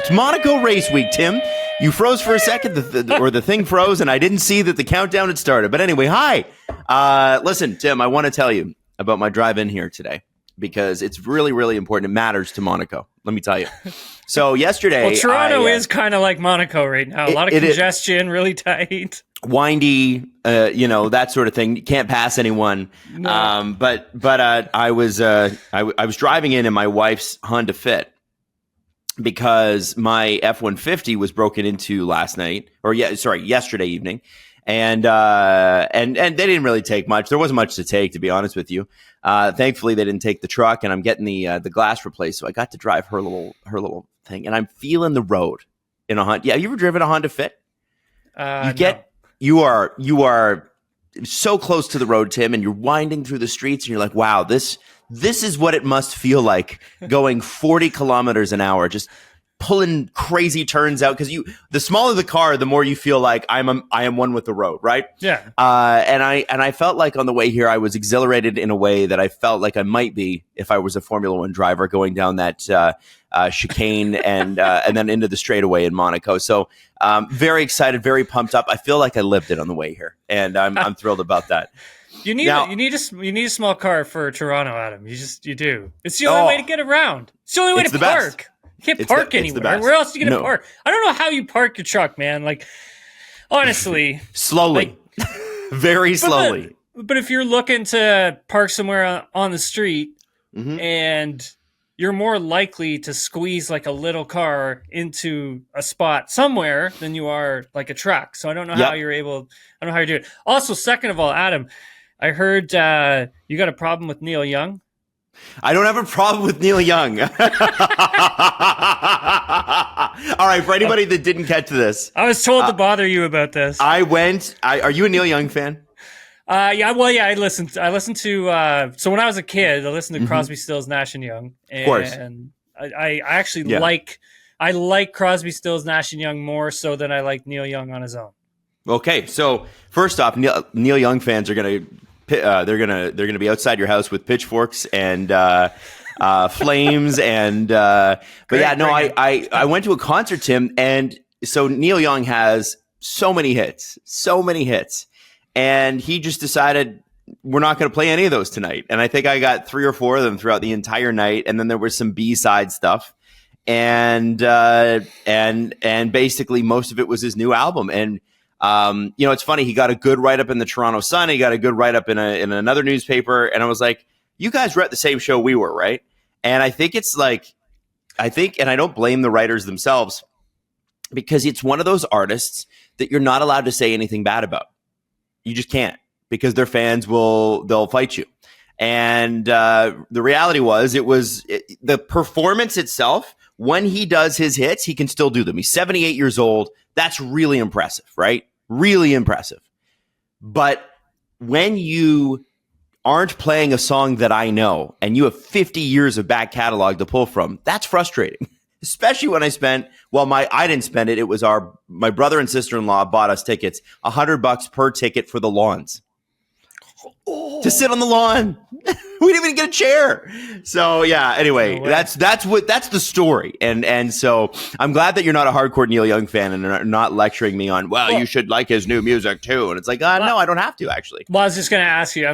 It's Monaco race week, Tim. You froze for a second, the thing froze, and I didn't see that the countdown had started. But anyway, hi. Listen, Tim, I want to tell you about my drive in here today because it's really, really important. It matters to Monaco. Let me tell you. So yesterday, well, Toronto is kind of like Monaco right now. A lot of congestion, really tight, windy, that sort of thing. You can't pass anyone. No. But I was driving in my wife's Honda Fit because my F-150 was broken into yesterday evening, and they didn't really take much. There wasn't much to take, to be honest with you. Thankfully, they didn't take the truck, and I'm getting the glass replaced, so I got to drive her little thing, and I'm feeling the road in a Honda. Yeah, you ever driven a Honda Fit? You are so close to the road, Tim, and you're winding through the streets, and you're like, wow, this is what it must feel like going 40 kilometers an hour, just pulling crazy turns out. Because the smaller the car, the more you feel like I am one with the road, right? Yeah. And I felt like on the way here, I was exhilarated in a way that I felt like I might be if I was a Formula One driver going down that chicane and then into the straightaway in Monaco. So very excited, very pumped up. I feel like I lived it on the way here, and I'm thrilled about that. You need a small car for Toronto, Adam. You do. It's the only way to get around. It's the only way to park. Best. You can't park anywhere. Where else are you going to park? I don't know how you park your truck, man. Like, honestly. Slowly. Very slowly. But if you're looking to park somewhere on the street and you're more likely to squeeze like a little car into a spot somewhere than you are like a truck. So I don't know how you're able. I don't know how you do it. Also, second of all, Adam, I heard you got a problem with Neil Young. I don't have a problem with Neil Young. All right, for anybody that didn't catch this. I was told to bother you about this. Are you a Neil Young fan? I listened to, so when I was a kid, I listened to Crosby, Stills, Nash & Young. And of course. I actually like Crosby, Stills, Nash & Young more so than I like Neil Young on his own. Okay, so first off, Neil Young fans are going to they're gonna be outside your house with pitchforks and flames and I went to a concert, Tim, and so Neil Young has so many hits, and he just decided we're not going to play any of those tonight. And I think I got 3 or 4 of them throughout the entire night, and then there was some B-side stuff, and basically most of it was his new album. And it's funny. He got a good write-up in the Toronto Sun. He got a good write-up in another newspaper. And I was like, you guys were at the same show we were, right? And I think and I don't blame the writers themselves, because it's one of those artists that you're not allowed to say anything bad about. You just can't, because their fans they'll fight you. And the reality was, the performance itself, when he does his hits, he can still do them. He's 78 years old. That's really impressive, right? Really impressive. But when you aren't playing a song that I know and you have 50 years of back catalog to pull from, that's frustrating. Especially when I didn't spend it. It was my brother and sister-in-law bought us tickets, $100 per ticket for the lawns. To sit on the lawn. We didn't even get a chair. So yeah, anyway, that's the story. And so I'm glad that you're not a hardcore Neil Young fan and not lecturing me on, you should like his new music too. And it's like, no, I don't have to actually. Well, I was just going to ask you,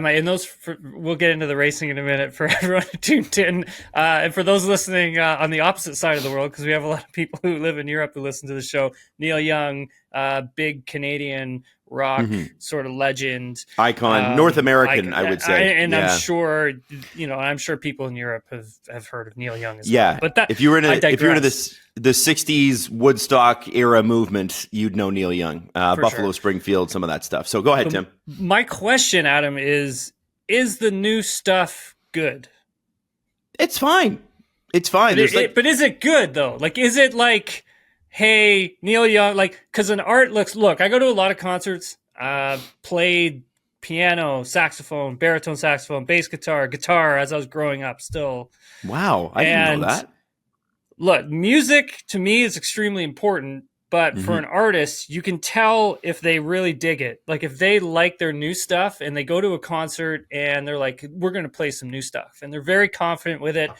we'll get into the racing in a minute for everyone who tuned in. And for those listening on the opposite side of the world, because we have a lot of people who live in Europe who listen to the show, Neil Young, big Canadian rock sort of legend, icon, North American, I would say. I'm sure people in Europe have heard of Neil Young as well. But if you were into the 60s Woodstock era movement, you'd know Neil Young, Buffalo, Springfield, some of that stuff. So go ahead, Tim. My question, Adam, is the new stuff good? It's fine. But is it good though? Like, is it like, hey, Neil Young, because an art look, I go to a lot of concerts, played piano, saxophone, baritone saxophone, bass guitar as I was growing up still. Wow, I didn't know that. Look, music to me is extremely important, But for an artist, you can tell if they really dig it. Like if they like their new stuff and they go to a concert and they're like, we're going to play some new stuff. And they're very confident with it.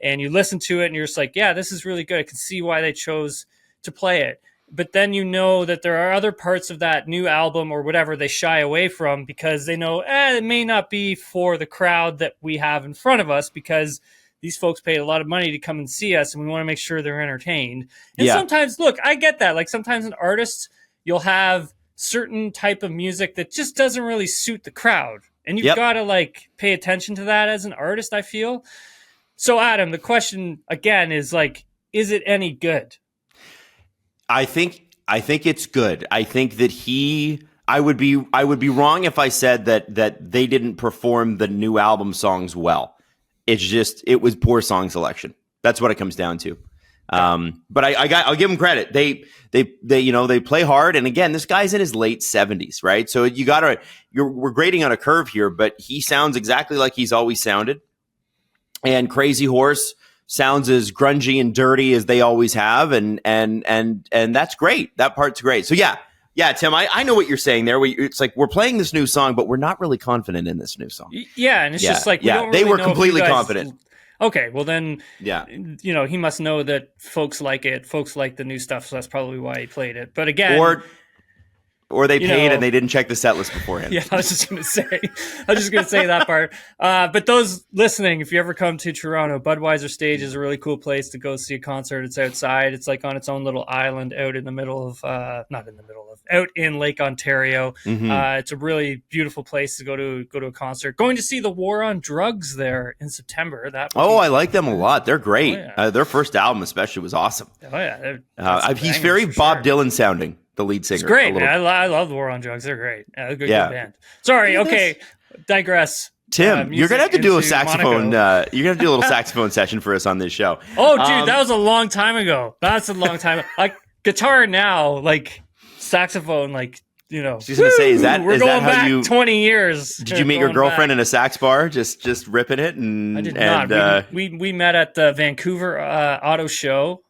And you listen to it and you're just like, yeah, this is really good. I can see why they chose to play it. But then you know that there are other parts of that new album or whatever they shy away from because they know it may not be for the crowd that we have in front of us because these folks paid a lot of money to come and see us, and we want to make sure they're entertained. And sometimes, look, I get that. Like sometimes an artist, you'll have certain type of music that just doesn't really suit the crowd. And you've got to like pay attention to that as an artist, I feel. So Adam, the question again is like, is it any good? I think it's good. I think that I would be wrong if I said that they didn't perform the new album songs well. It's just it was poor song selection. That's what it comes down to. But I'll give them credit. They play hard. And again, this guy's in his late 70s, right? So we're grading on a curve here, but he sounds exactly like he's always sounded. And Crazy Horse sounds as grungy and dirty as they always have, and that's great. That part's great. So yeah, Tim, I know what you're saying there. It's like we're playing this new song, but we're not really confident in this new song. Yeah, and it's just like we don't really they were know completely confident. Okay, well then, he must know that folks like it. Folks like the new stuff, so that's probably why he played it. But again, or they paid and they didn't check the set list beforehand. Yeah, I was just going to say that part. But those listening, if you ever come to Toronto, Budweiser Stage is a really cool place to go see a concert. It's outside. It's like on its own little island out in the middle of, out in Lake Ontario. It's a really beautiful place to go to a concert. Going to see the War on Drugs there in September. I like them a lot. They're great. Oh, yeah. Their first album especially was awesome. Oh yeah, he's very Bob Dylan sounding. The lead singer. It's great, man. I love the War on Drugs. They're great. Yeah, they're good band. Sorry, okay. Digress. Tim, you're going to have to do a saxophone. You're going to have to do a little saxophone session for us on this show. Oh, dude, that was a long time ago. That's a long time. Like guitar now, like saxophone, like, I was going to say, we're going back 20 years. Did you meet your girlfriend in a sax bar, just ripping it? I did not. We met at the Vancouver Auto Show.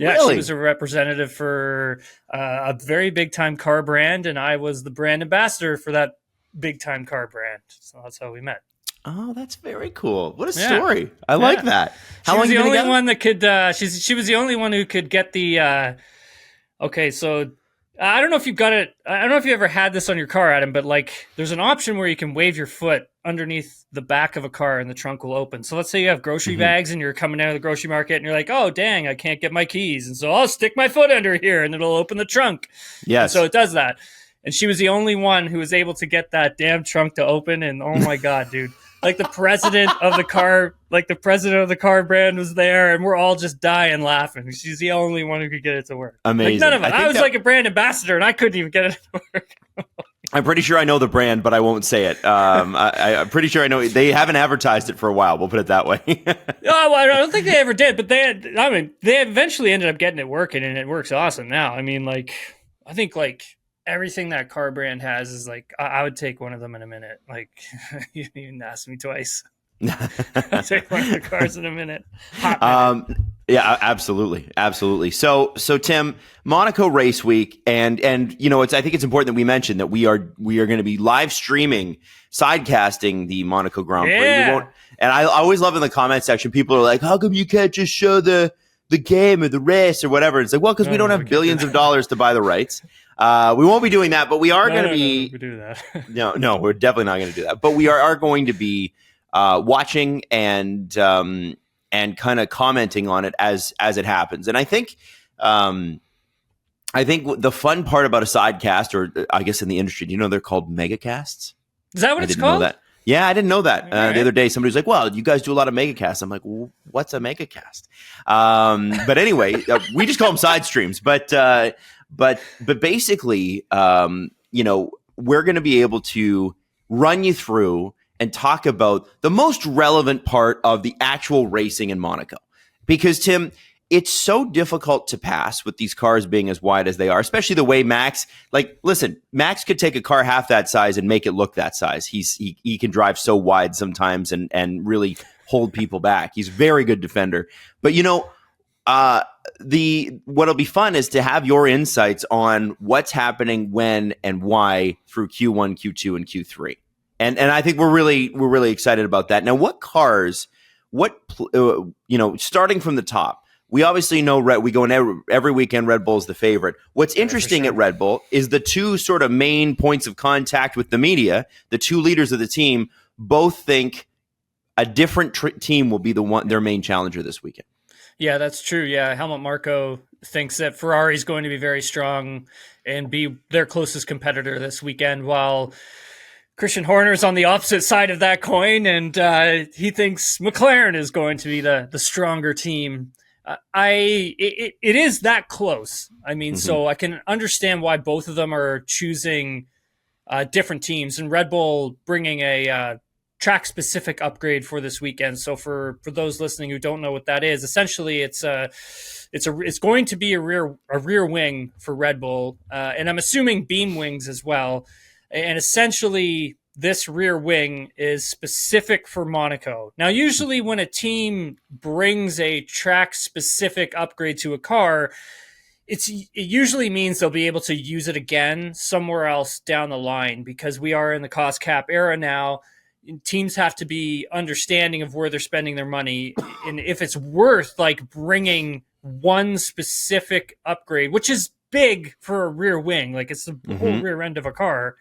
Yeah, really? She was a representative for a very big-time car brand, and I was the brand ambassador for that big-time car brand. So that's how we met. Oh, that's very cool. What a story. I like that. How long you been together? She was the only one that could she was the only one who could get the okay, so I don't know if you've got it. I don't know if you ever had this on your car, Adam, but like there's an option where you can wave your foot underneath the back of a car and the trunk will open. So let's say you have grocery bags and you're coming out of the grocery market and you're like, oh, dang, I can't get my keys. And so I'll stick my foot under here and it'll open the trunk. Yes. And so it does that. And she was the only one who was able to get that damn trunk to open. And oh my God, dude. Like the president of the car brand was there, and we're all just dying laughing. She's the only one who could get it to work. Amazing. Like none of us. I was like a brand ambassador, and I couldn't even get it to work. I'm pretty sure I know the brand, but I won't say it. I'm pretty sure I know. They haven't advertised it for a while. We'll put it that way. Well, I don't think they ever did, but they eventually ended up getting it working, and it works awesome now. I mean, like, I think like everything that car brand has is like, I would take one of them in a minute. Like, you didn't even ask me twice. I'll take one of the cars in a minute. Yeah, absolutely. So Tim, Monaco race week, and I think it's important that we mention that we are going to be live streaming, sidecasting the Monaco Grand Prix. Yeah. We won't, and I always love in the comment section, people are like, how come you can't just show the game or the race or whatever? It's like, well, because we don't have billions of dollars to buy the rights. We won't be doing that, but we are going to be. We do that. No, we're definitely not going to do that. But we are going to be watching and kind of commenting on it as it happens. And I think the fun part about a sidecast, or I guess in the industry, they're called megacasts. Is that what it's called? Know that. Yeah, I didn't know that. The other day, somebody was like, well, you guys do a lot of megacasts. I'm like, well, what's a megacast? But anyway, we just call them side streams. But basically, we're going to be able to run you through and talk about the most relevant part of the actual racing in Monaco. Because, Tim, it's so difficult to pass with these cars being as wide as they are, especially the way Max could take a car half that size and make it look that size. He can drive so wide sometimes and really hold people back. He's a very good defender. But, what'll be fun is to have your insights on what's happening when and why through Q1, Q2, and Q3. And I think we're really excited about that. Now, what cars? Starting from the top, we obviously know we go in every weekend. Red Bull's the favorite. What's interesting at Red Bull is the two sort of main points of contact with the media. The two leaders of the team both think a different team will be their main challenger this weekend. Yeah, that's true. Yeah, Helmut Marko thinks that Ferrari's going to be very strong and be their closest competitor this weekend, while Christian Horner's on the opposite side of that coin, and he thinks McLaren is going to be the stronger team. It is that close. I mean, so I can understand why both of them are choosing different teams, and Red Bull bringing a track-specific upgrade for this weekend. So for those listening who don't know what that is, essentially it's going to be a rear wing for Red Bull, and I'm assuming beam wings as well. And essentially, this rear wing is specific for Monaco. Now, usually when a team brings a track-specific upgrade to a car, it usually means they'll be able to use it again somewhere else down the line, because we are in the cost cap era now. Teams have to be understanding of where they're spending their money, and if it's worth like bringing one specific upgrade, which is big for a rear wing, like it's the whole rear end of a car,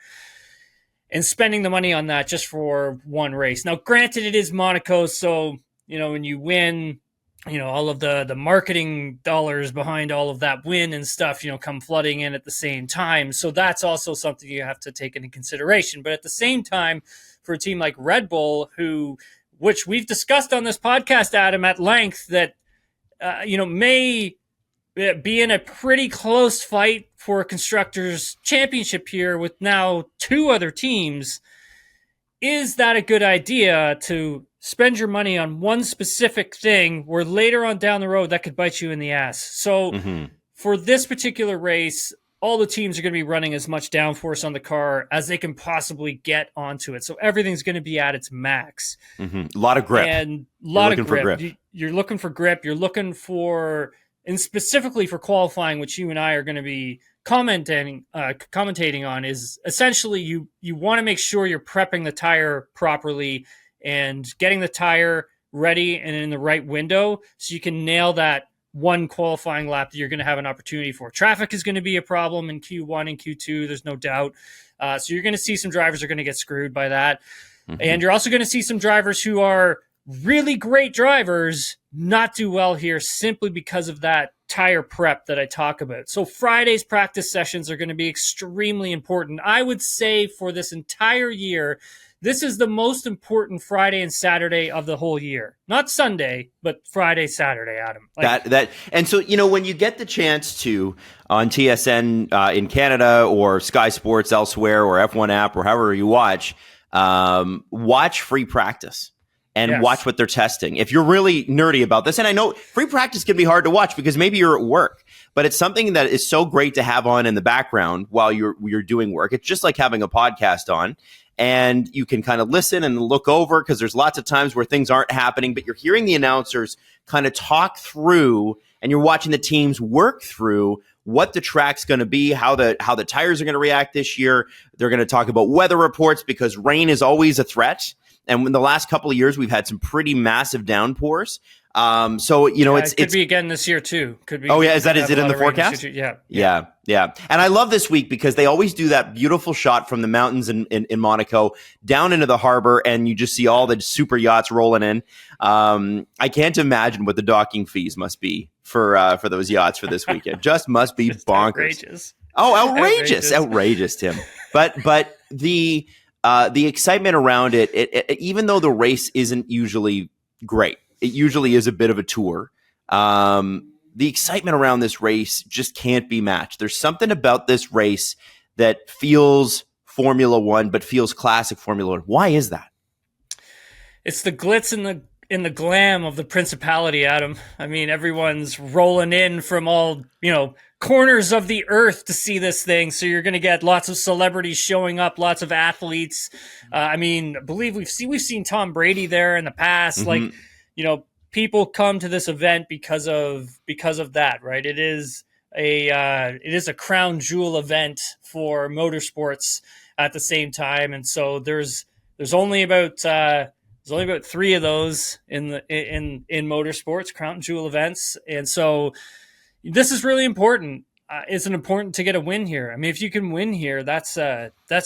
and spending the money on that just for one race. Now, granted, it is Monaco, so when you win, all of the marketing dollars behind all of that win and stuff, come flooding in at the same time. So that's also something you have to take into consideration. But at the same time, for a team like Red Bull, which we've discussed on this podcast, Adam, at length, that may be in a pretty close fight for a Constructors' Championship here with now two other teams, is that a good idea to spend your money on one specific thing where later on down the road that could bite you in the ass? So for this particular race, all the teams are going to be running as much downforce on the car as they can possibly get onto it. So everything's going to be at its max. A lot of grip. And a lot of grip. You're looking for grip. You're looking for, and specifically for qualifying, which you and I are going to be commentating on, is essentially you want to make sure you're prepping the tire properly and getting the tire ready and in the right window so you can nail that one qualifying lap that you're going to have an opportunity for. Traffic is going to be a problem in Q1 and Q2, there's no doubt. So you're going to see some drivers are going to get screwed by that. And you're also going to see some drivers who are really great drivers not do well here simply because of that tire prep that I talk about. So Friday's practice sessions are going to be extremely important. I would say for this entire year, this is the most important Friday and Saturday of the whole year. Not Sunday, but Friday, Saturday, Adam. And so, when you get the chance to, on TSN in Canada or Sky Sports elsewhere or F1 app or however you watch free practice and watch what they're testing. If you're really nerdy about this, and I know free practice can be hard to watch because maybe you're at work, but it's something that is so great to have on in the background while you're doing work. It's just like having a podcast on. And you can kind of listen and look over, because there's lots of times where things aren't happening, but you're hearing the announcers kind of talk through, and you're watching the teams work through what the track's going to be, how the tires are going to react this year. They're going to talk about weather reports, because rain is always a threat. And in the last couple of years, we've had some pretty massive downpours. It could be again this year too. Could be. Oh yeah, is it in the forecast? Yeah. And I love this week because they always do that beautiful shot from the mountains in Monaco down into the harbor, and you just see all the super yachts rolling in. I can't imagine what the docking fees must be for those yachts for this weekend. Just must be bonkers. Outrageous. Oh, outrageous, Tim. But the excitement around it, even though the race isn't usually great. It usually is a bit of a tour. The excitement around this race just can't be matched. There's something about this race that feels Formula One, but feels classic Formula One. Why is that? It's the glitz and the glam of the Principality, Adam. I mean, everyone's rolling in from all, corners of the earth to see this thing. So you're going to get lots of celebrities showing up, lots of athletes. I believe we've seen Tom Brady there in the past. people come to this event because of that, right? It is a crown jewel event for motorsports at the same time, and so there's only about 3 of those in motorsports, crown jewel events, and so this is really important. It's important to get a win here. I mean, if you can win here, that's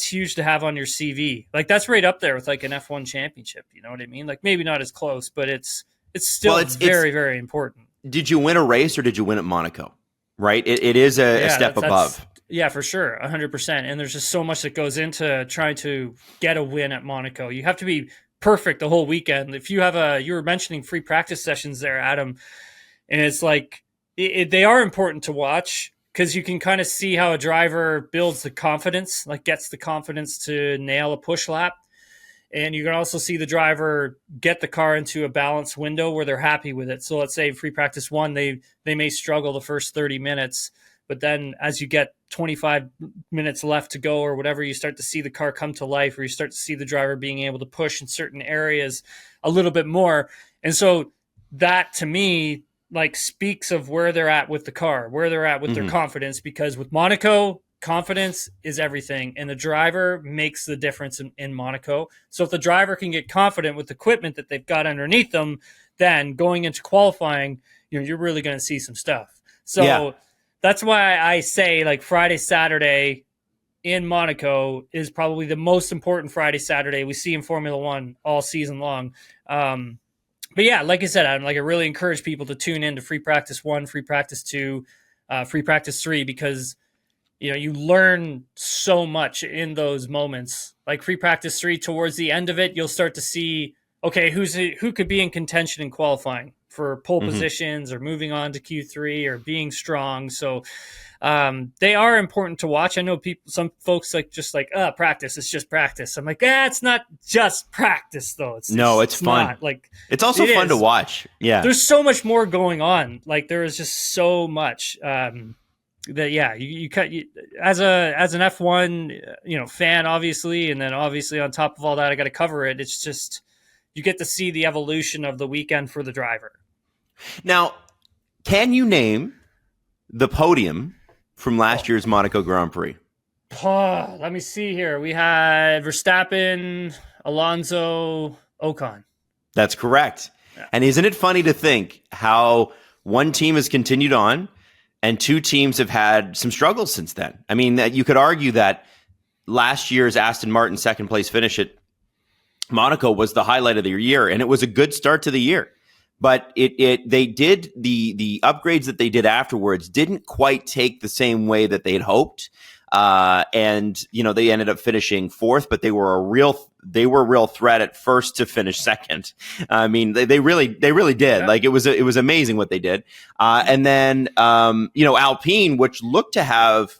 huge to have on your CV. Like, that's right up there with like an F1 championship. You know what I mean? Like, maybe not as close, but it's still very, very important. Did you win a race or did you win at Monaco? Right? It is a step above. Yeah, for sure. 100%. And there's just so much that goes into trying to get a win at Monaco. You have to be perfect the whole weekend. If you have you were mentioning free practice sessions there, Adam, and it's like, they are important to watch because you can kind of see how a driver builds the confidence, like gets the confidence to nail a push lap. And you can also see the driver get the car into a balanced window where they're happy with it. So let's say free practice 1, they may struggle the first 30 minutes, but then as you get 25 minutes left to go or whatever, you start to see the car come to life, or you start to see the driver being able to push in certain areas a little bit more. And so that, to me, like, speaks of where they're at with the car, where they're at with their confidence, because with Monaco, confidence is everything, and the driver makes the difference in Monaco. So if the driver can get confident with the equipment that they've got underneath them, then going into qualifying, you're really going to see some stuff. So that's why I say, like, Friday, Saturday in Monaco is probably the most important Friday, Saturday we see in Formula One all season long. But yeah, like I said, I really encourage people to tune in to free practice 1, free practice 2, free practice 3, because you learn so much in those moments. Like free practice 3, towards the end of it, you'll start to see, okay, who could be in contention in qualifying for pole positions or moving on to Q3 or being strong. So they are important to watch. I know some folks practice. It's just practice. I'm like, it's not just practice though. It's fun. Not. Like, it's also fun to watch. Yeah. There's so much more going on. Like, there is just so much, you as an F1 fan, obviously, and then obviously on top of all that, I got to cover it. It's just, you get to see the evolution of the weekend for the driver. Now, can you name the podium from last year's Monaco Grand Prix? Let me see here. We had Verstappen, Alonso, Ocon. That's correct. Yeah. And isn't it funny to think how one team has continued on and 2 teams have had some struggles since then? I mean, you could argue that last year's Aston Martin second place finish at Monaco was the highlight of the year, and it was a good start to the year. But they did the upgrades that they did afterwards didn't quite take the same way that they had hoped. And they ended up finishing 4th, but they were a real threat at first to finish 2nd. I mean, they really did. Yeah. Like, it was amazing what they did. And then Alpine, which looked to have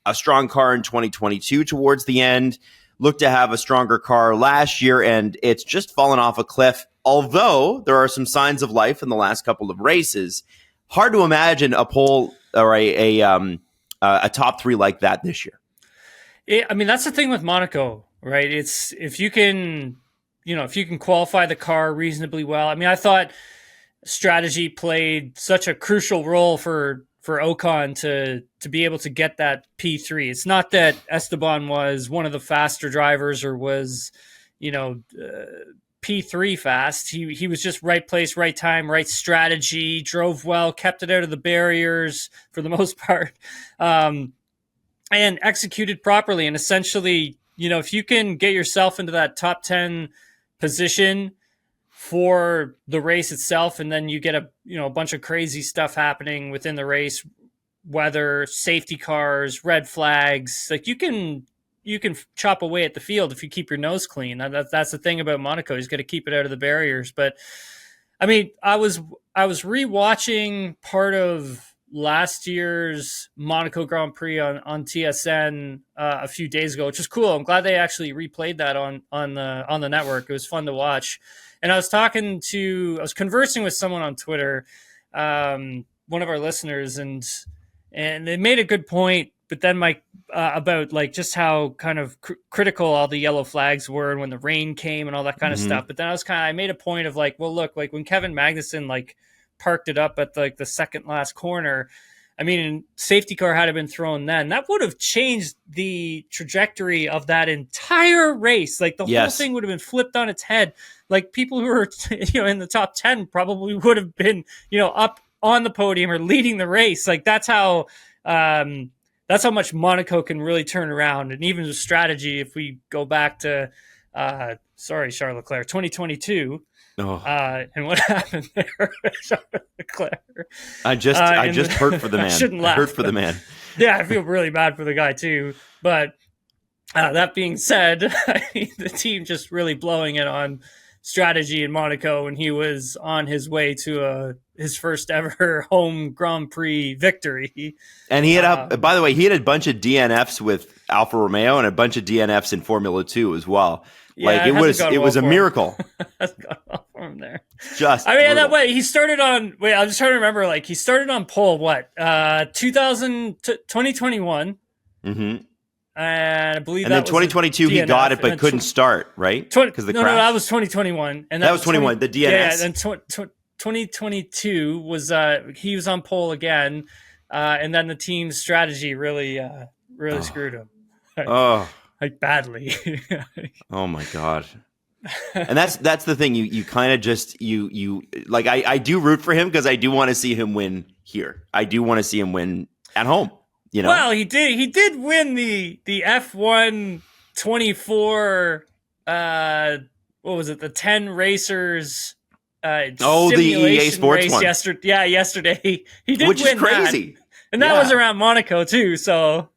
a strong car in 2022 towards the end, looked to have a stronger car last year, and it's just fallen off a cliff. Although there are some signs of life in the last couple of races, hard to imagine a pole or a top 3 like that this year. I mean, that's the thing with Monaco, right? It's if you can qualify the car reasonably well. I mean, I thought strategy played such a crucial role for Ocon to be able to get that P3. It's not that Esteban was one of the faster drivers or was, P3 fast. He was just right place, right time, right strategy, drove well, kept it out of the barriers for the most part, and executed properly. And essentially, if you can get yourself into that top 10 position for the race itself, and then you get a bunch of crazy stuff happening within the race, weather, safety cars, red flags, like you can chop away at the field if you keep your nose clean. That's the thing about Monaco. He's got to keep it out of the barriers. But I mean, I was rewatching part of last year's Monaco Grand Prix on TSN a few days ago, which is cool. I'm glad they actually replayed that on the network. It was fun to watch. And I was conversing with someone on Twitter, one of our listeners, and they made a good point but then my about like just how kind of critical all the yellow flags were, and when the rain came and all that kind of stuff. But then I made a point of like, well, look, like when Kevin Magnussen like parked it up at like the second last corner, I mean, safety car had been thrown then, that would have changed the trajectory of that entire race. Like the whole thing would have been flipped on its head. Like people who were, in the top 10 probably would have been, up on the podium or leading the race. Like that's how much Monaco can really turn around. And even the strategy, if we go back to, Charles Leclerc, 2022, and what happened there, Charles Leclerc. I just hurt for the man. I shouldn't laugh. Hurt for the man. Yeah, I feel really bad for the guy too. But that being said, the team just really blowing it on strategy in Monaco when he was on his way to his first ever home Grand Prix victory. And he had, by the way, he had a bunch of DNFs with Alfa Romeo and a bunch of DNFs in Formula 2 as well. Yeah, it was a miracle. That's gone well for him there. That way he started on. Wait, I'm just trying to remember. Like he started on pole. 2021. Mm-hmm. And I believe. And then 2022 he got it but couldn't start, right? Because no, that was 2021. And that was 21. The DNS. Yeah, and 2022 was he was on pole again, and then the team's strategy really screwed him. Like badly. Oh my God. And that's the thing. You kind of just you like I do root for him because I do want to see him win here. I do want to see him win at home. Well, he did win the F1 24 what was it, the 10 racers the EA Sports race one yesterday. He did Which win is crazy. that. And that was around Monaco too, so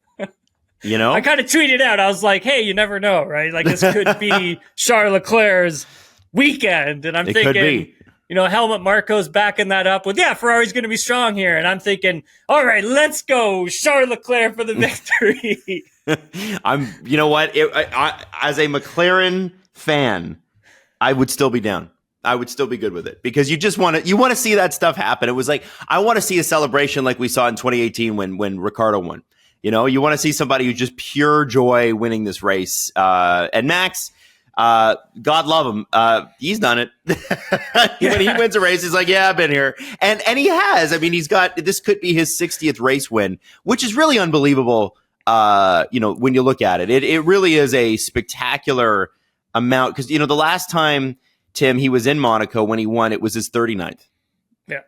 I kind of tweeted out, I was like, hey, you never know, right? Like this could be Charles Leclerc's weekend. And I'm thinking, could be. Helmut Marko's backing that up with, Ferrari's going to be strong here. And I'm thinking, all right, let's go, Charles Leclerc for the victory. You know what? As a McLaren fan, I would still be down. I would still be good with it because you want to see that stuff happen. It was like, I want to see a celebration like we saw in 2018 when Ricciardo won. You want to see somebody who's just pure joy winning this race. And Max, God love him. He's done it. When he wins a race, he's like, I've been here. And he has. I mean, this could be his 60th race win, which is really unbelievable. When you look at it, it really is a spectacular amount. Because, the last time, Tim, he was in Monaco when he won, it was his 39th. Yeah.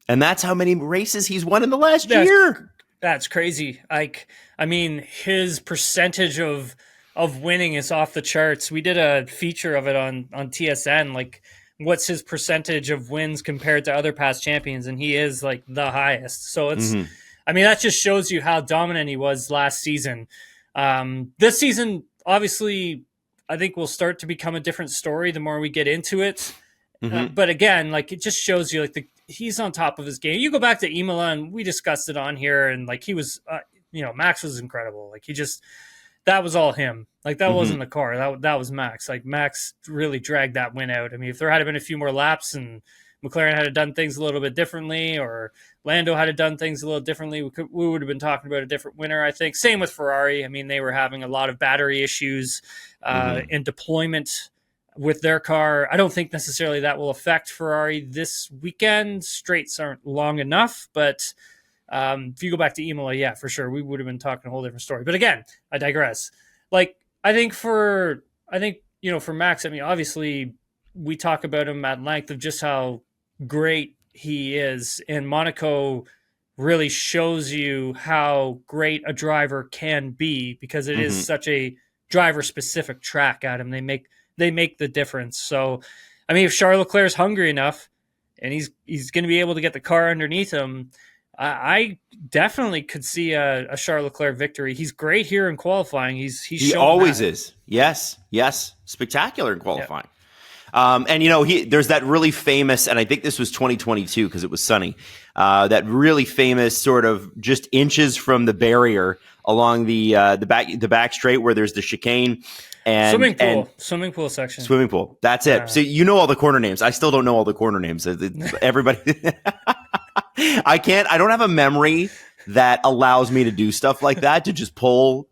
And that's how many races he's won in the last year. That's crazy. Like, I mean, his percentage of winning is off the charts. We did a feature of it on TSN, like what's his percentage of wins compared to other past champions, and he is like the highest. So it's, I mean, that just shows you how dominant he was last season. This season, obviously, I think will start to become a different story the more we get into it. But again, like it just shows you like he's on top of his game. You go back to Imola and we discussed it on here, and like he was, Max was incredible. Like that was all him. Like that wasn't the car. That was Max. Like Max really dragged that win out. I mean, if there had been a few more laps and McLaren had done things a little bit differently, or Lando had done things a little differently, we would have been talking about a different winner, I think. Same with Ferrari. I mean, they were having a lot of battery issues in deployment with their car. I don't think necessarily that will affect Ferrari this weekend. Straights aren't long enough, but if you go back to Imola, for sure, we would have been talking a whole different story. But again, I digress. Like, I think for Max, I mean, obviously we talk about him at length of just how great he is, and Monaco really shows you how great a driver can be because it is such a driver specific track, Adam. They make the difference. So, I mean, if Charles Leclerc is hungry enough and he's going to be able to get the car underneath him, I definitely could see a Charles Leclerc victory. He's great here in qualifying. He always is. Yes. Spectacular in qualifying. Yeah. And there's that really famous, and I think this was 2022 because it was sunny, that really famous sort of just inches from the barrier along the back straight where there's the chicane and swimming pool section. Swimming pool. That's it. So all the corner names. I still don't know all the corner names. Everybody. I don't have a memory that allows me to do stuff like that, to just pull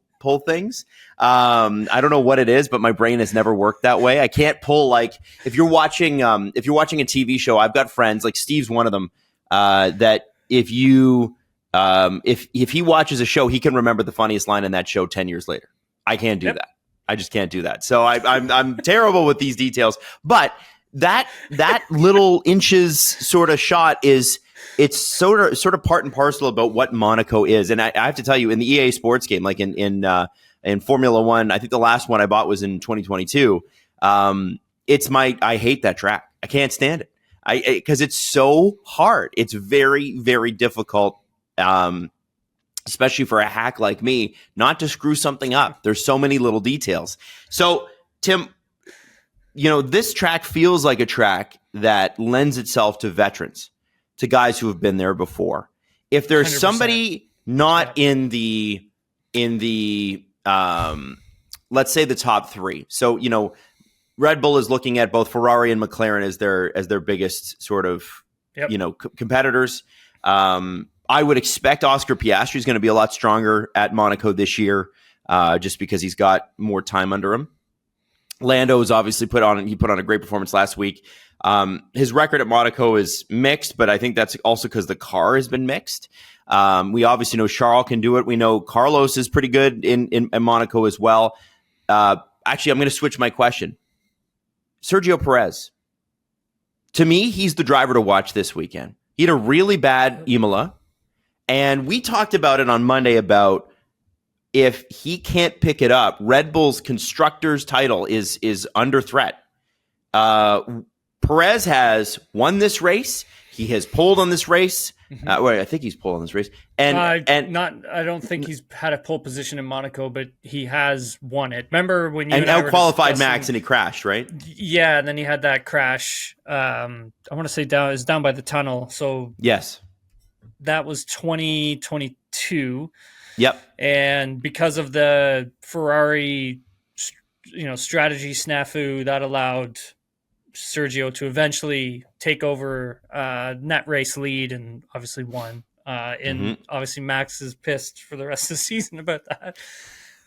things. I don't know what it is, but my brain has never worked that way. I can't pull, like, if you're watching a TV show, I've got friends, like Steve's one of them, that if he watches a show, he can remember the funniest line in that show 10 years later. I can't do that. I just can't do that. So I'm terrible with these details, but that little inches sort of shot it's sort of part and parcel about what Monaco is. And I have to tell you, in the EA Sports game, like in Formula One, I think the last one I bought was in 2022. I hate that track. I can't stand it. Because it's so hard. It's very, very difficult, especially for a hack like me, not to screw something up. There's so many little details. So, Tim, this track feels like a track that lends itself to veterans, to guys who have been there before. If there's 100%. Somebody not in the let's say the top three. So, Red Bull is looking at both Ferrari and McLaren as their biggest sort of, competitors. I would expect Oscar Piastri is going to be a lot stronger at Monaco this year, just because he's got more time under him. Lando's obviously put on a great performance last week. His record at Monaco is mixed, but I think that's also because the car has been mixed. We obviously know Charles can do it. We know Carlos is pretty good in Monaco as well. Actually, I'm going to switch my question. Sergio Perez. To me, he's the driver to watch this weekend. He had a really bad Imola, and we talked about it on Monday about if he can't pick it up, Red Bull's constructors title is under threat. Perez has won this race. He has pulled on this race. I think he's pulled on this race. I don't think he's had a pole position in Monaco, but he has won it. Remember when you and out-qualified Max and he crashed, right? Yeah, and then he had that crash. I want to say down by the tunnel. So yes, that was 2022. Yep. And because of the Ferrari, strategy snafu, that allowed Sergio to eventually take over net race lead and obviously won. Obviously Max is pissed for the rest of the season about that.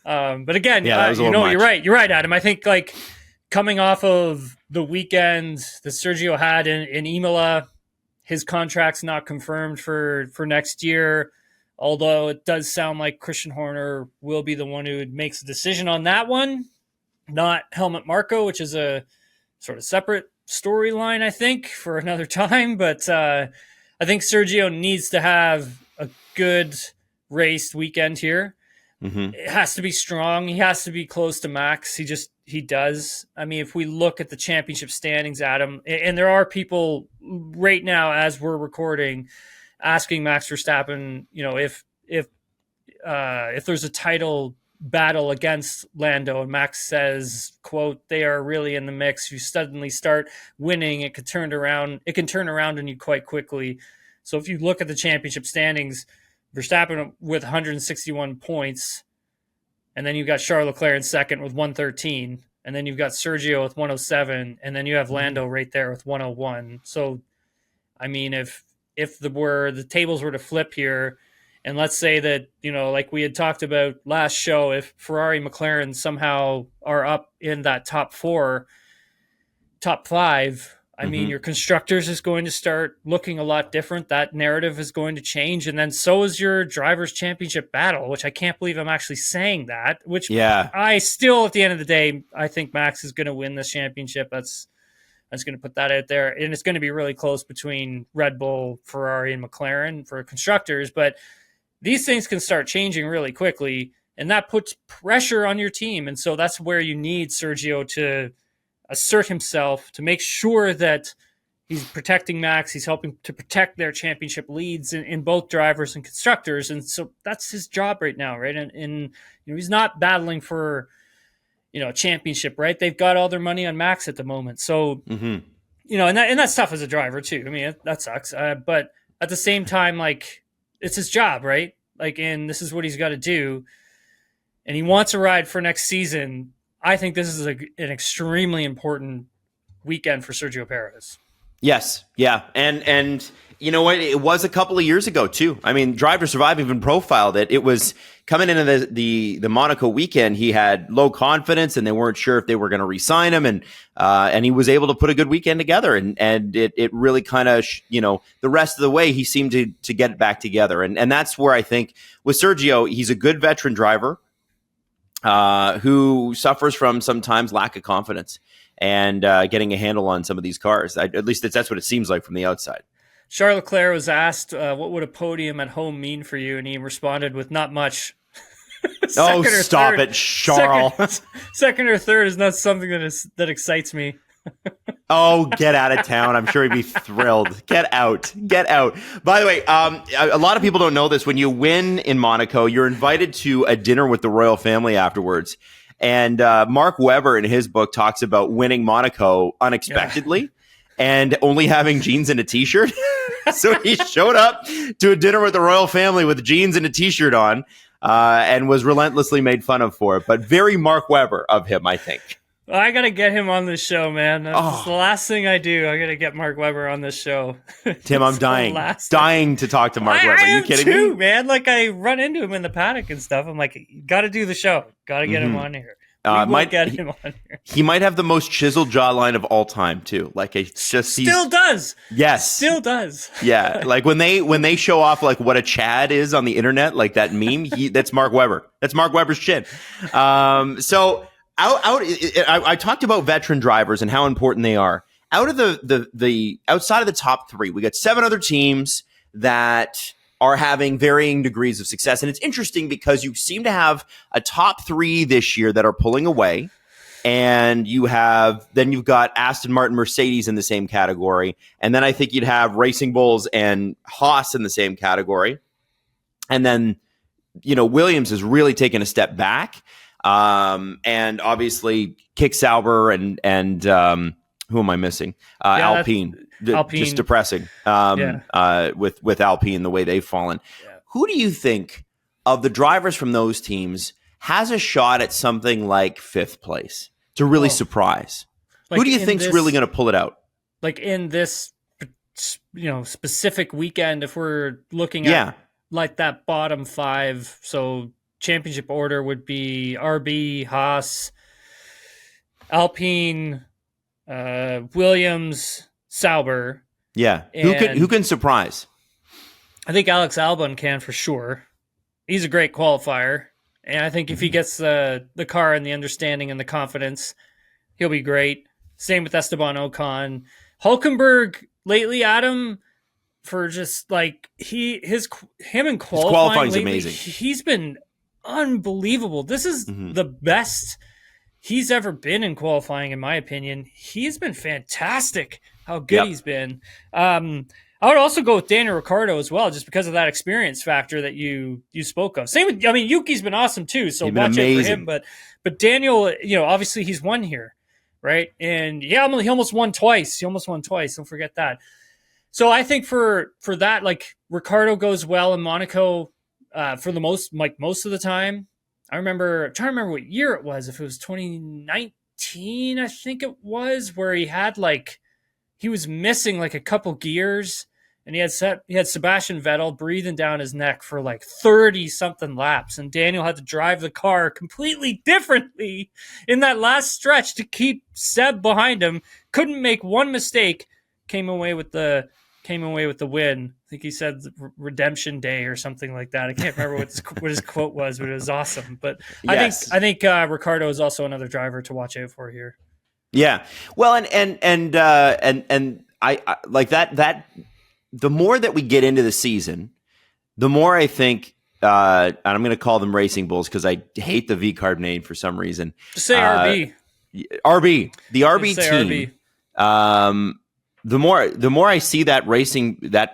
But again, you're right. You're right, Adam. I think like coming off of the weekend that Sergio had in Imola, his contract's not confirmed for next year. Although it does sound like Christian Horner will be the one who makes a decision on that one, not Helmut Marko, which is a sort of separate storyline, I think, for another time. But I think Sergio needs to have a good race weekend here. It has to be strong. He has to be close to Max. He does. I mean, if we look at the championship standings, Adam, and there are people right now as we're recording asking Max Verstappen, if there's a title battle against Lando and Max says, quote, they are really in the mix, you suddenly start winning, it can turn around on you quite quickly. So if you look at the championship standings, Verstappen with 161 points, and then you've got Charles Leclerc in second with 113, and then you've got Sergio with 107, and then you have Lando right there with 101. So, I mean, if the tables were to flip here, and let's say that, like we had talked about last show, if Ferrari, McLaren somehow are up in that top 5, I mean, your constructors is going to start looking a lot different. That narrative is going to change. And then so is your drivers' championship battle, which I can't believe I'm actually saying that, I still, at the end of the day, I think Max is going to win this championship. That's going to put that out there. And it's going to be really close between Red Bull, Ferrari, and McLaren for constructors. But these things can start changing really quickly, and that puts pressure on your team. And so that's where you need Sergio to assert himself, to make sure that he's protecting Max. He's helping to protect their championship leads in both drivers and constructors. And so that's his job right now, right? And he's not battling for a championship, right? They've got all their money on Max at the moment. So, and that's tough as a driver too. I mean, that sucks. But at the same time, like, it's his job, right? Like, and this is what he's got to do. And he wants a ride for next season. I think this is an extremely important weekend for Sergio Perez. Yes. Yeah. And You know what? It was a couple of years ago too. I mean, Drive to Survive even profiled it. It was coming into the Monaco weekend. He had low confidence, and they weren't sure if they were going to re-sign him, and he was able to put a good weekend together. And it really kind of the rest of the way he seemed to get it back together. And that's where I think with Sergio, he's a good veteran driver who suffers from sometimes lack of confidence and getting a handle on some of these cars. At least that's what it seems like from the outside. Charles Leclerc was asked, what would a podium at home mean for you? And he responded with not much. Oh, stop it, Charles. Second or third is not something that excites me. Oh, get out of town. I'm sure he'd be thrilled. Get out. By the way, a lot of people don't know this. When you win in Monaco, you're invited to a dinner with the royal family afterwards. And Mark Webber in his book talks about winning Monaco unexpectedly and only having jeans and a T-shirt. So he showed up to a dinner with the royal family with jeans and a T-shirt on and was relentlessly made fun of for it. But very Mark Webber of him, I think. I got to get him on this show, man. That's the last thing I do. I got to get Mark Webber on this show. Tim, I'm dying to talk to Mark Webber. Are you kidding me? Man. Like, I run into him in the paddock and stuff. I'm like, got to do the show. Got to get him on here. Get him on here. He might have the most chiseled jawline of all time, too. Like, it's just still does. Yes, still does. Yeah, like when they show off like what a Chad is on the internet, like that meme. That's Mark Webber. That's Mark Webber's chin. So. I talked about veteran drivers and how important they are. Out of the outside of the top three, we got 7 other teams that are having varying degrees of success. And it's interesting because you seem to have a top 3 this year that are pulling away. And you've got Aston Martin, Mercedes in the same category. And then I think you'd have Racing Bulls and Haas in the same category. And then, Williams has really taken a step back. And obviously Kick Sauber and who am I missing? Alpine. Just depressing. With Alpine, the way they've fallen. Yeah. Who do you think of the drivers from those teams has a shot at something like 5th place to really surprise? Like, who do you think's really going to pull it out? Like in this, specific weekend, if we're looking at like that bottom 5, so championship order would be RB, Haas, Alpine, Williams, Sauber. Yeah. Who can surprise? I think Alex Albon can for sure. He's a great qualifier. And I think if he gets the car and the understanding and the confidence, he'll be great. Same with Esteban Ocon. Hulkenberg lately, Adam, for just like him in qualifying's lately, amazing. He's been unbelievable. This is the best he's ever been in qualifying, in my opinion. He's been fantastic how good he's been. I would also go with Daniel Ricciardo as well, just because of that experience factor that you spoke of. Same with, Yuki's been awesome too, so watch out for him. But Daniel, obviously he's won here, right? And he almost won twice. Don't forget that. So I think for that, like, Ricciardo goes well in Monaco for the most of the time. I'm trying to remember what year it was. If it was 2019, I think it was, where he was missing like a couple gears, and he had Sebastian Vettel breathing down his neck for like 30 something laps, and Daniel had to drive the car completely differently in that last stretch to keep Seb behind him. Couldn't make one mistake. Came away with the win. I think he said redemption day or something like that. I can't remember what his quote was, but it was awesome. But yes. I think Ricciardo is also another driver to watch out for here. Yeah. Well, and I like that. The more that we get into the season, the more I think, and I'm going to call them Racing Bulls because I hate the V carb name for some reason. Just say RB. RB. The RB team. RB. The more I see that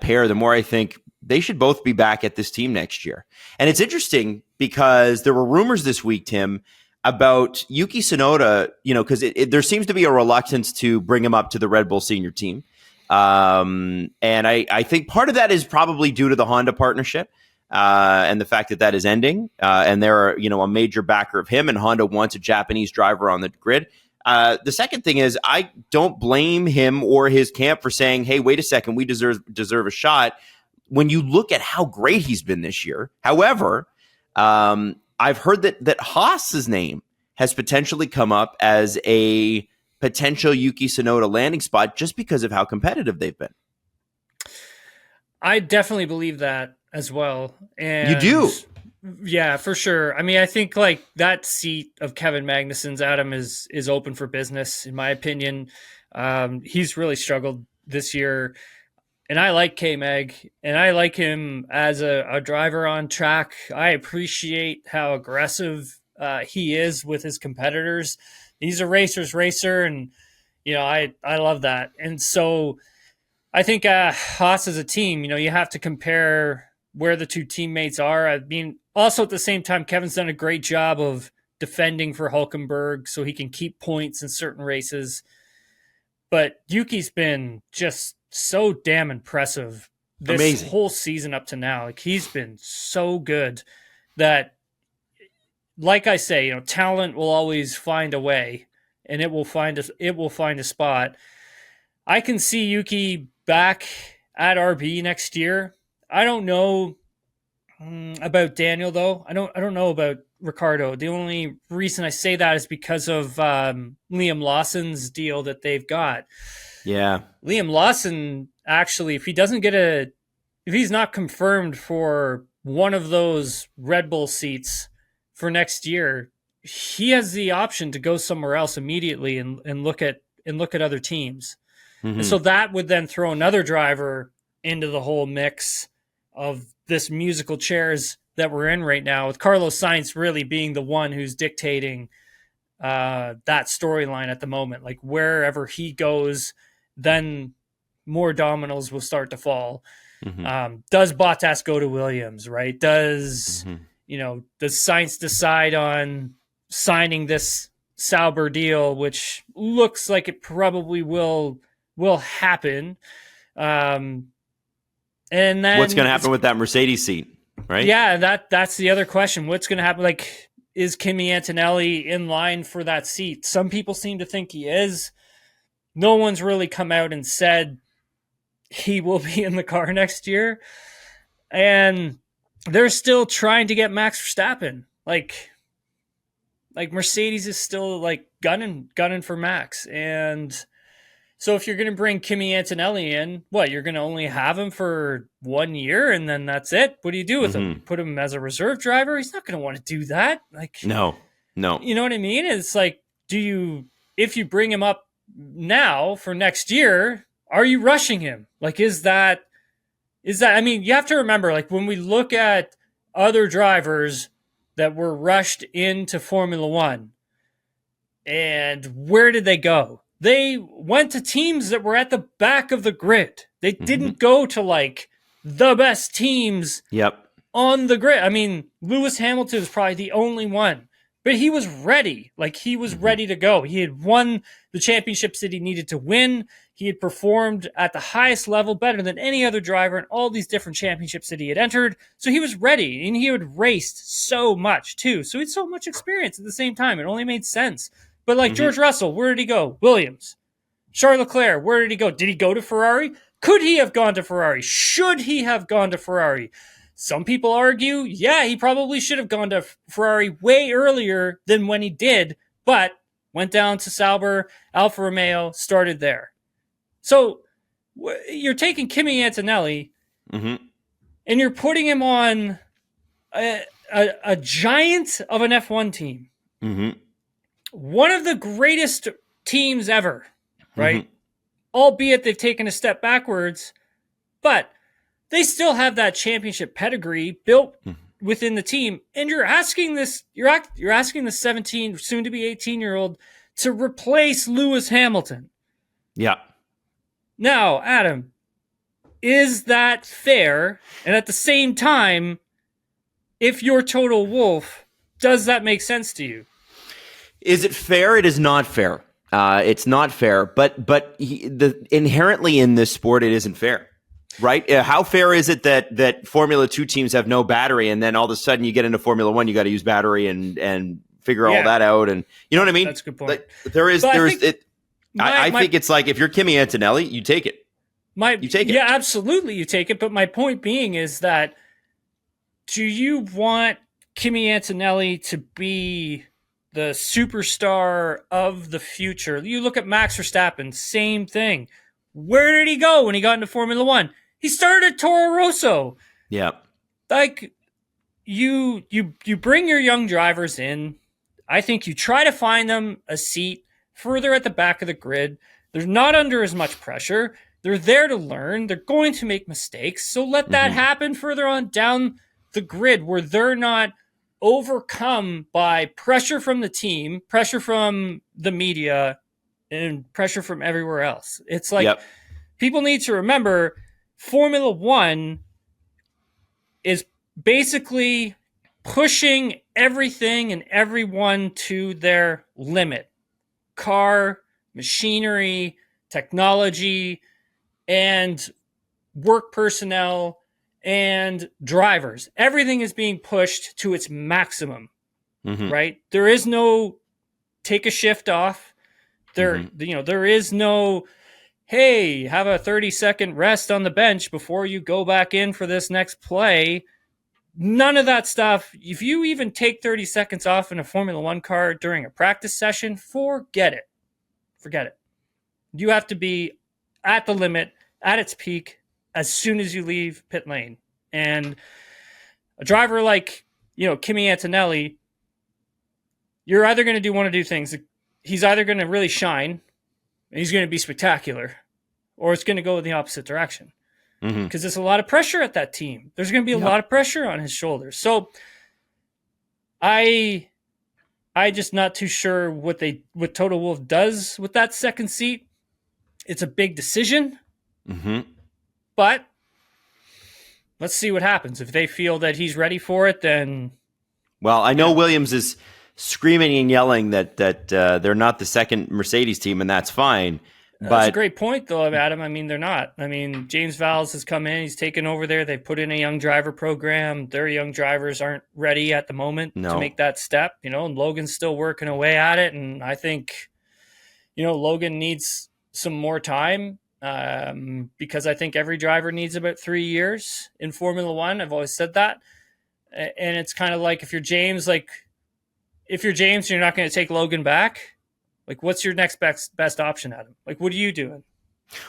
pair, the more I think they should both be back at this team next year. And it's interesting because there were rumors this week, Tim, about Yuki Tsunoda, because there seems to be a reluctance to bring him up to the Red Bull senior team. And I think part of that is probably due to the Honda partnership and the fact that is ending. And they're a major backer of him, and Honda wants a Japanese driver on the grid. The second thing is, I don't blame him or his camp for saying, hey, wait a second, we deserve a shot when you look at how great he's been this year. However, I've heard that Haas's name has potentially come up as a potential Yuki Tsunoda landing spot just because of how competitive they've been. I definitely believe that as well. And you do? Yeah, for sure. I mean, I think like that seat of Kevin Magnussen's, Adam, is open for business, in my opinion. He's really struggled this year. And I like K-Mag, and I like him as a driver on track. I appreciate how aggressive he is with his competitors. He's a racer's racer, and I love that. And so I think Haas as a team, you have to compare where the two teammates are. I mean, also at the same time, Kevin's done a great job of defending for Hülkenberg so he can keep points in certain races. But Yuki's been just so damn impressive this Amazing. Whole season up to now. Like, he's been so good that, like I say, talent will always find a way, and it will find a spot. I can see Yuki back at RB next year. I don't know about Daniel, though. I don't know about Ricciardo. The only reason I say that is because of Liam Lawson's deal that they've got. Yeah. Liam Lawson, actually, if he's not confirmed for one of those Red Bull seats for next year, he has the option to go somewhere else immediately and look at other teams. Mm-hmm. And so that would then throw another driver into the whole mix of this musical chairs that we're in right now, with Carlos Sainz really being the one who's dictating that storyline at the moment. Like, wherever he goes, then more dominoes will start to fall. Mm-hmm. Does Bottas go to Williams, right? Does Sainz decide on signing this Sauber deal, which looks like it probably will happen? And then what's going to happen with that Mercedes seat, right? Yeah, that's the other question. What's going to happen? Like, is Kimi Antonelli in line for that seat? Some people seem to think he is. No one's really come out and said he will be in the car next year. And they're still trying to get Max Verstappen. Like Mercedes is still like gunning for Max. And so if you're going to bring Kimi Antonelli in, you're going to only have him for 1 year and then that's it? What do you do with him? Put him as a reserve driver? He's not going to want to do that. Like, no. You know what I mean? It's like, if you bring him up now for next year, are you rushing him? Like, is that, I mean, you have to remember, like, when we look at other drivers that were rushed into Formula One, and where did they go? They went to teams that were at the back of the grid. They didn't go to like the best teams on the grid. I mean, Lewis Hamilton is probably the only one, but he was ready. Like, he was ready to go. He had won the championships that he needed to win. He had performed at the highest level, better than any other driver in all these different championships that he had entered. So he was ready, and he had raced so much too. So he had so much experience at the same time. It only made sense. But like George Russell, where did he go? Williams. Charles Leclerc, where did he go? Did he go to Ferrari? Could he have gone to Ferrari? Should he have gone to Ferrari? Some people argue, yeah, he probably should have gone to Ferrari way earlier than when he did, but went down to Sauber, Alfa Romeo, started there. So you're taking Kimi Antonelli and you're putting him on a giant of an F1 team. One of the greatest teams ever, right? Albeit they've taken a step backwards, but they still have that championship pedigree built within the team. And you're asking this 17, soon to be 18-year-old to replace Lewis Hamilton. Yeah. Now, Adam, is that fair? And at the same time, if you're Toto Wolff, does that make sense to you? Is it fair? It is not fair. It's not fair, but inherently in this sport, it isn't fair, right? How fair is it that Formula 2 teams have no battery, and then all of a sudden you get into Formula 1, you got to use battery and figure all that out. And you know what I mean? That's a good point. Like, I think it's like if you're Kimi Antonelli, you take it. You take it. Yeah, absolutely, you take it. But my point being is that, do you want Kimi Antonelli to be the superstar of the future? You look at Max Verstappen, same thing. Where did he go when he got into Formula One? He started at Toro Rosso. Yeah. Like, you bring your young drivers in. I think you try to find them a seat further at the back of the grid. They're not under as much pressure. They're there to learn. They're going to make mistakes. So let that happen further on down the grid, where they're not overcome by pressure from the team, pressure from the media, and pressure from everywhere else. It's like, people need to remember, Formula One is basically pushing everything and everyone to their limit. Car, machinery, technology, and work personnel and drivers. Everything is being pushed to its maximum, right? There is no take a shift off. There is no, hey, have a 30-second rest on the bench before you go back in for this next play. None of that stuff. If you even take 30 seconds off in a Formula One car during a practice session, forget it. Forget it. You have to be at the limit, at its peak, as soon as you leave pit lane. And a driver like, Kimi Antonelli, you're either going to do one of two things. He's either going to really shine, and he's going to be spectacular, or it's going to go in the opposite direction. Because there's a lot of pressure at that team. There's going to be a lot of pressure on his shoulders. So I just not too sure what Toto Wolff does with that second seat. It's a big decision, but let's see what happens. If they feel that he's ready for it, then... Well, I know Williams is screaming and yelling that they're not the second Mercedes team, and that's fine. That's a great point, though, Adam. I mean, they're not. I mean, James Vowles has come in. He's taken over there. They've put in a young driver program. Their young drivers aren't ready at the moment to make that step, and Logan's still working away at it. And I think, Logan needs some more time because I think every driver needs about 3 years in Formula One. I've always said that. And it's kind of like, if you're James, you're not going to take Logan back. Like, what's your next best option, Adam? Like, what are you doing?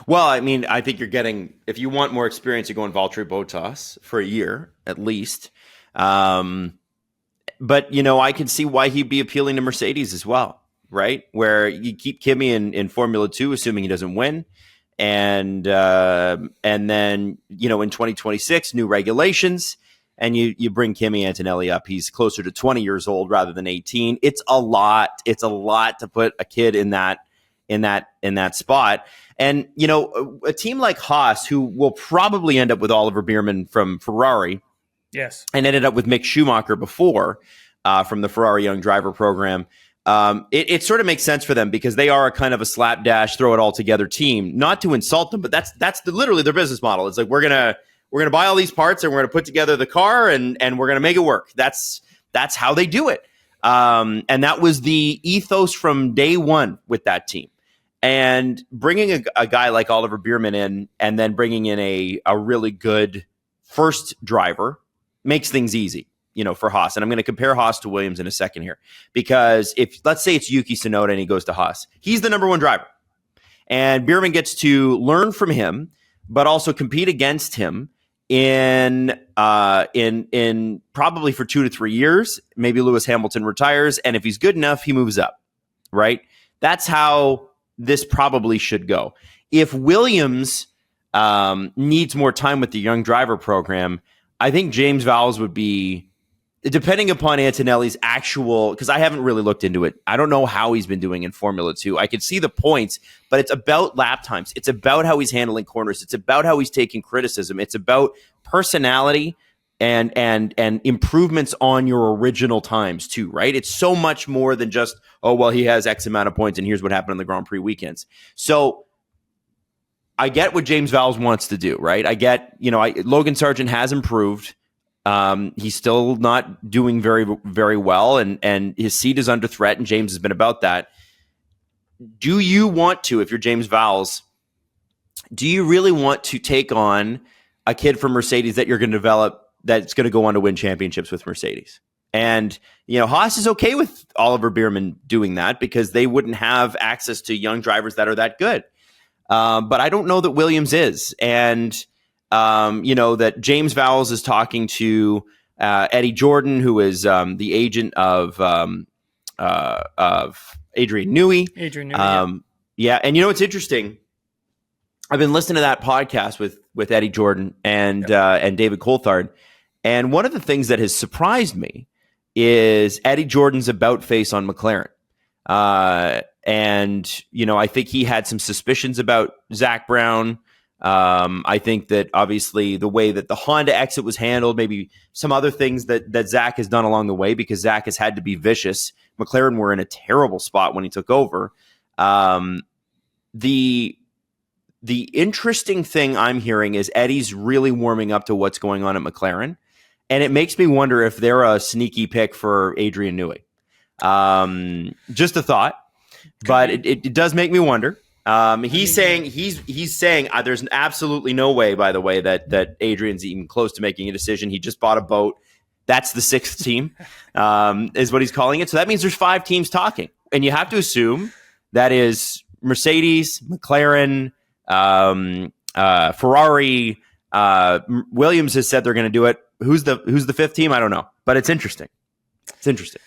Well, I mean, I think you're getting, if you want more experience, you're going Valtteri Bottas for a year at least. But, I can see why he'd be appealing to Mercedes as well, right? Where you keep Kimi in Formula 2, assuming he doesn't win. And then, in 2026, new regulations. And you bring Kimi Antonelli up. He's closer to 20 years old rather than 18. It's a lot. It's a lot to put a kid in that spot. And, a team like Haas, who will probably end up with Oliver Biermann from Ferrari. Yes. And ended up with Mick Schumacher before from the Ferrari Young Driver program. It sort of makes sense for them because they are a kind of a slapdash, throw it all together team. Not to insult them, but that's literally their business model. It's like, we're gonna buy all these parts and we're gonna put together the car and we're gonna make it work. That's how they do it. And that was the ethos from day one with that team. And bringing a guy like Oliver Biermann in and then bringing in a really good first driver makes things easy, for Haas. And I'm going to compare Haas to Williams in a second here, because if, let's say it's Yuki Tsunoda and he goes to Haas, he's the number one driver. And Biermann gets to learn from him, but also compete against him in probably for 2 to 3 years. Maybe Lewis Hamilton retires, and if he's good enough, he moves up, right? That's how this probably should go. If Williams needs more time with the young driver program, I think James Vowles would be, depending upon Antonelli's actual, because I haven't really looked into it. I don't know how he's been doing in Formula 2. I could see the points, but it's about lap times. It's about how he's handling corners. It's about how he's taking criticism. It's about personality and improvements on your original times too, right? It's so much more than just, oh, well, he has X amount of points and here's what happened on the Grand Prix weekends. So I get what James Vowles wants to do, right? I get, Logan Sargent has improved. He's still not doing very, very well, and his seat is under threat, and James has been about that. Do you want to, if you're James Vowles, do you really want to take on a kid from Mercedes that you're going to develop that's going to go on to win championships with Mercedes? And, Haas is okay with Oliver Bierman doing that because they wouldn't have access to young drivers that are that good. But I don't know that Williams is. And, that James Vowles is talking to Eddie Jordan, who is the agent of Adrian Newey. Yeah. And it's interesting. I've been listening to that podcast with Eddie Jordan and David Coulthard. And one of the things that has surprised me is Eddie Jordan's about face on McLaren. And I think he had some suspicions about Zach Brown. I think that obviously the way that the Honda exit was handled, maybe some other things that Zach has done along the way, because Zach has had to be vicious. McLaren were in a terrible spot when he took over. The interesting thing I'm hearing is Eddie's really warming up to what's going on at McLaren. And it makes me wonder if they're a sneaky pick for Adrian Newey. Just a thought, but it does make me wonder. He's saying there's absolutely no way, by the way, that Adrian's even close to making a decision. He just bought a boat. That's the 6th team, is what he's calling it. So that means there's 5 teams talking, and you have to assume that is Mercedes, McLaren, Ferrari. Williams has said they're going to do it. Who's the 5th team? I don't know, but it's interesting. It's interesting.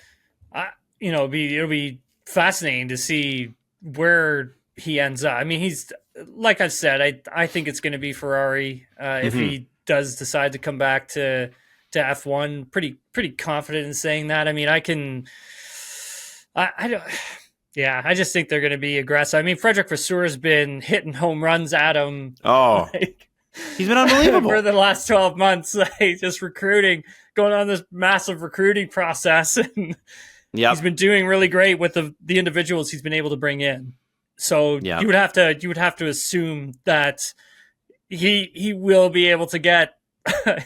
It'll be fascinating to see where he ends up. I mean, he's, like I've said, I think it's going to be Ferrari if he does decide to come back to F1. Pretty confident in saying that. I mean, I don't. Yeah, I just think they're going to be aggressive. I mean, Frederick Vasseur has been hitting home runs at him. Oh, he's been unbelievable for the last 12 months. Just recruiting, going on this massive recruiting process, and he's been doing really great with the individuals he's been able to bring in. So you would have to assume that he will be able to get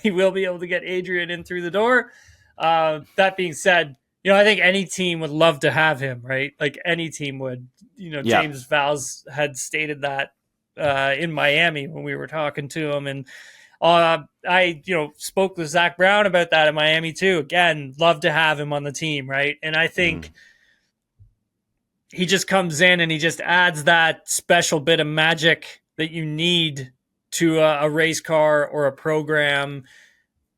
Adrian in through the door. That being said, I think any team would love to have him, right? Like any team would. James Vowles had stated that in Miami when we were talking to him, and I spoke with Zach Brown about that in Miami too. Again, love to have him on the team, right? And I think he just comes in and he just adds that special bit of magic that you need to a race car or a program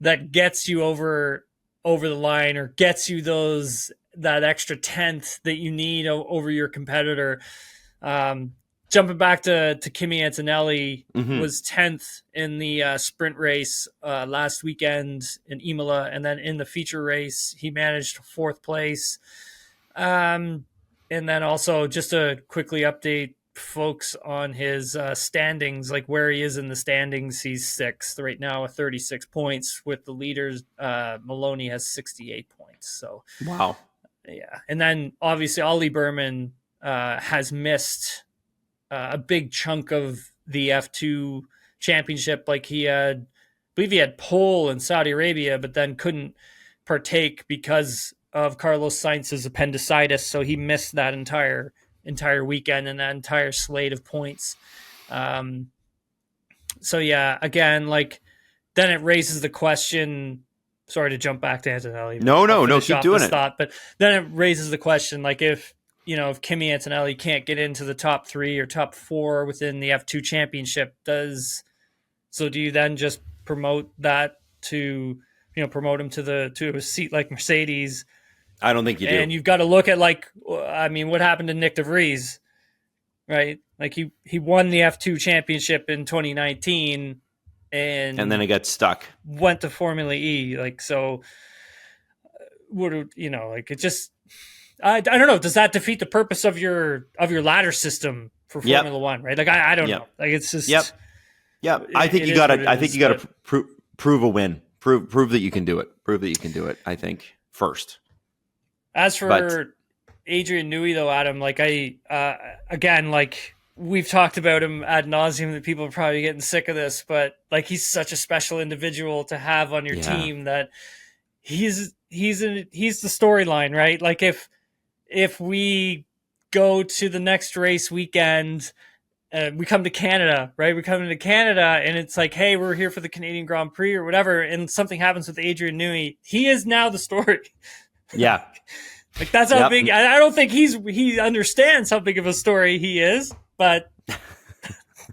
that gets you over the line, or gets you that extra 10th that you need over your competitor. Jumping back to Kimi Antonelli, was 10th in the sprint race last weekend in Imola, and then in the feature race he managed 4th place. And then also just to quickly update folks on his standings, like where he is in the standings. He's 6th right now with 36 points. With the leaders, Maloney has 68 points. So wow, yeah. And then obviously Ollie Berman has missed a big chunk of the F2 championship. Like I believe he had pole in Saudi Arabia, but then couldn't partake because of Carlos Sainz's appendicitis. So he missed that entire weekend and that entire slate of points. So yeah, again, like then it raises the question. Sorry to jump back to Antonelli. No, keep doing it. But then it raises the question, like if Kimi Antonelli can't get into the top 3 or top 4 within the F2 championship, do you then just promote that to, promote him to a seat like Mercedes? I don't think you do. And you've got to look at what happened to Nick de Vries, right? Like he won the F2 championship in 2019 and then it got stuck. Went to Formula E. Like, so it just, I don't know. Does that defeat the purpose of your ladder system for Formula One? Right? Like I don't know. Like it's just. Yep. I think you got to prove a win. Prove that you can do it. Prove that you can do it. I think first. As for Adrian Newey, though, Adam, like again, like we've talked about him ad nauseum, that people are probably getting sick of this, but like, he's such a special individual to have on your team, that he's the storyline, right? Like, if we go to the next race weekend, we come to Canada, right? We come into Canada and it's like, hey, we're here for the Canadian Grand Prix or whatever, and something happens with Adrian Newey. He is now the story. Yeah. Like, that's how big. I don't think he understands how big of a story he is, but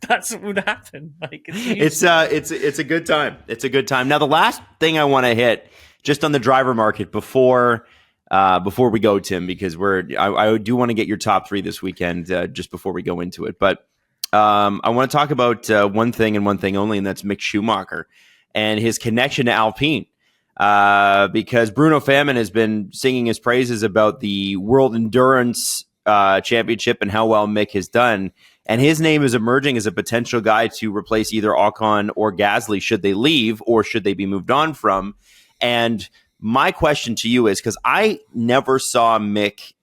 that's what would happen. Like, it's a good time. It's a good time. Now, the last thing I want to hit, just on the driver market before we go, Tim, because I do want to get your top 3 this weekend just before we go into it. But I want to talk about one thing and one thing only, and that's Mick Schumacher and his connection to Alpine. Because Bruno Famin has been singing his praises about the World Endurance Championship and how well Mick has done. And his name is emerging as a potential guy to replace either Ocon or Gasly should they leave or should they be moved on from. And my question to you is, because I never saw Mick,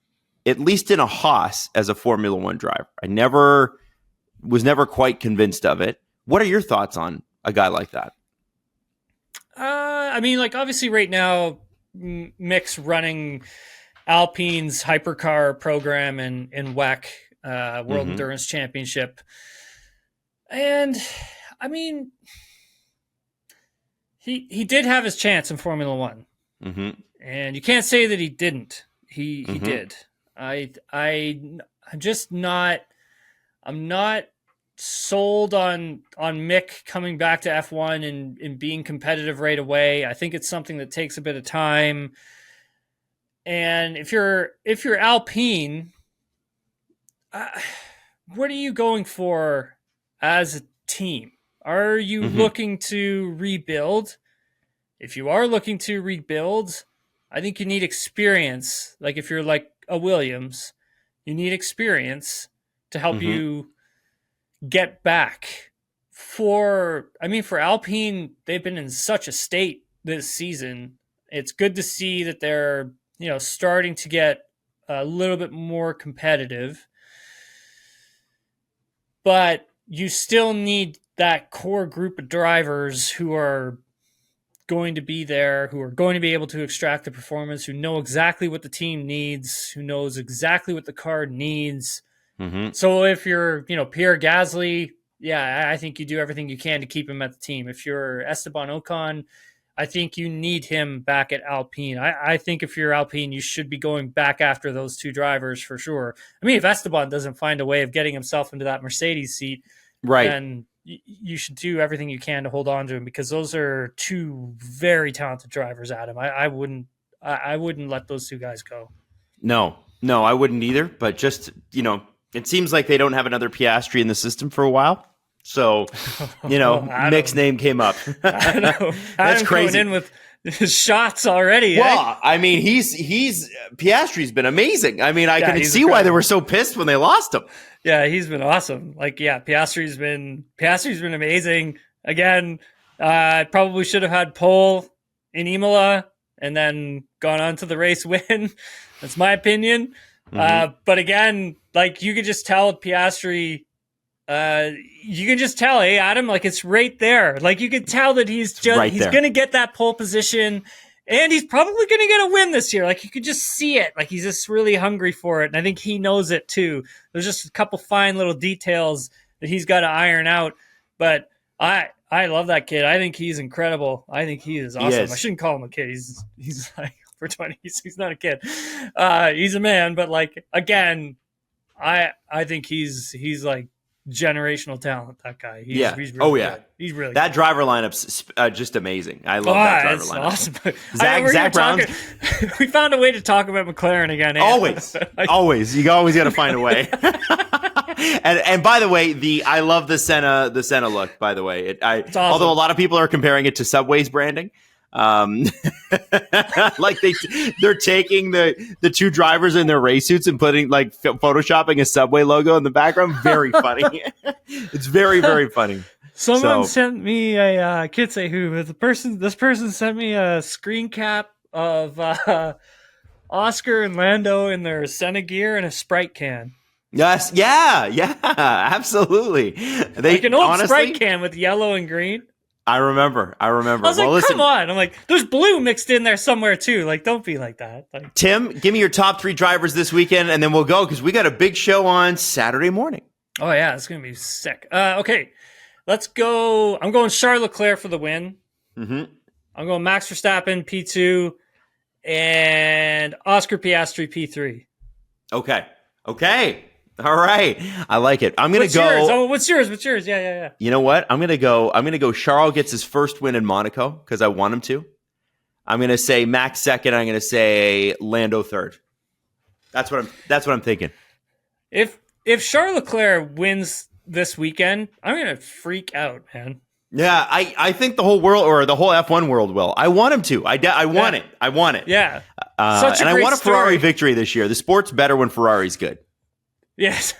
at least in a Haas, as a Formula One driver. I was never quite convinced of it. What are your thoughts on a guy like that? I mean, like, obviously right now, Mick's running Alpine's hypercar program in WEC, World Endurance Championship. And I mean, he did have his chance in Formula One. And you can't say that he didn't. He did. I'm not sold on Mick coming back to F1 and being competitive right away. I think it's something that takes a bit of time. And if you're Alpine, what are you going for as a team? Are you looking to rebuild? If you are looking to rebuild, I think you need experience. Like, if you're like a Williams, you need experience to help you get back. For Alpine, they've been in such a state this season. It's good to see that they're, starting to get a little bit more competitive. But you still need that core group of drivers who are going to be there, who are going to be able to extract the performance, who know exactly what the team needs, who knows exactly what the car needs. So if you're, Pierre Gasly, I think you do everything you can to keep him at the team. If you're Esteban Ocon, I think you need him back at Alpine. I think if you're Alpine, you should be going back after those 2 drivers for sure. I mean, if Esteban doesn't find a way of getting himself into that Mercedes seat, right, then you should do everything you can to hold on to him, because those are 2 very talented drivers, Adam. I wouldn't let those 2 guys go. No, I wouldn't either. But just, it seems like they don't have another Piastri in the system for a while. So, Mick's name came up. I know. That's crazy. Going in with his shots already. Well, I mean, Piastri's been amazing. I mean, I can see why they were so pissed when they lost him. Yeah, he's been awesome. Like, Piastri's been amazing. Again, probably should have had pole in Imola and then gone on to the race win. That's my opinion. But again, like, you could just tell with Piastri, you can just tell, hey, Adam, like, it's right there. Like, you could tell that he's going to get that pole position, and he's probably going to get a win this year. Like, you could just see it. Like, he's just really hungry for it. And I think he knows it too. There's just a couple fine little details that he's got to iron out. But I love that kid. I think he's incredible. I think he is awesome. I shouldn't call him a kid. He's like over 20. He's not a kid. He's a man. But, like, again, I think he's like generational talent. That guy. He's really good. He's really that good. Driver lineup's just amazing. I love that driver lineup. Awesome. Zach Brown. We found a way to talk about McLaren again. Always. You always got to find a way. And by the way, I love the Senna look. By the way, it's awesome. Although a lot of people are comparing it to Subway's branding. Like they're taking the 2 drivers in their race suits and putting, like, photoshopping a Subway logo in the background. Very funny. It's very, very funny. Someone sent me a I can't say who, but this person sent me a screen cap of Oscar and Lando in their Senna gear and a Sprite can. Yes, yeah, absolutely. They Like an old honestly, Sprite can with yellow and green. I remember. I was like, listen, come on. I'm like, there's blue mixed in there somewhere too. Like, don't be like that. Like, Tim, give me your top 3 drivers this weekend, and then we'll go because we got a big show on Saturday morning. oh yeah, it's gonna be sick. Okay, let's go. I'm going Charles Leclerc for the win. Mm-hmm. I'm going Max Verstappen P2 and Oscar Piastri P3. Okay. All right. I like it. I'm going to go. Yours? Oh, what's yours? Yeah. You know what? I'm going to go. Charles gets his first win in Monaco because I want him to. I'm going to say Max second. I'm going to say Lando third. That's what I'm thinking. If Charles Leclerc wins this weekend, I'm going to freak out, man. Yeah, I think the whole world or the whole F1 world will. I want him to. I want it. I want it. Yeah. Such a and I want a Ferrari victory this year. The sport's better when Ferrari's good. Yes,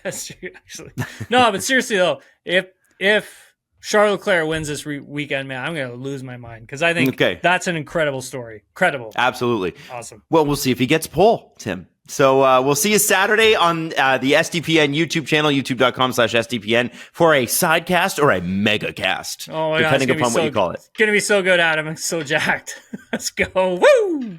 that's true, actually. No, but seriously though, if Charles Leclerc wins this weekend, man, I'm going to lose my mind because I think that's an incredible story. Incredible. Absolutely. Awesome. Well, we'll see if he gets pole, Tim. So we'll see you Saturday on the SDPN YouTube channel, youtube.com/SDPN, for a sidecast or a megacast, oh my depending God, upon what you call it. It's going to be so good, Adam. I'm so jacked. Let's go. Woo!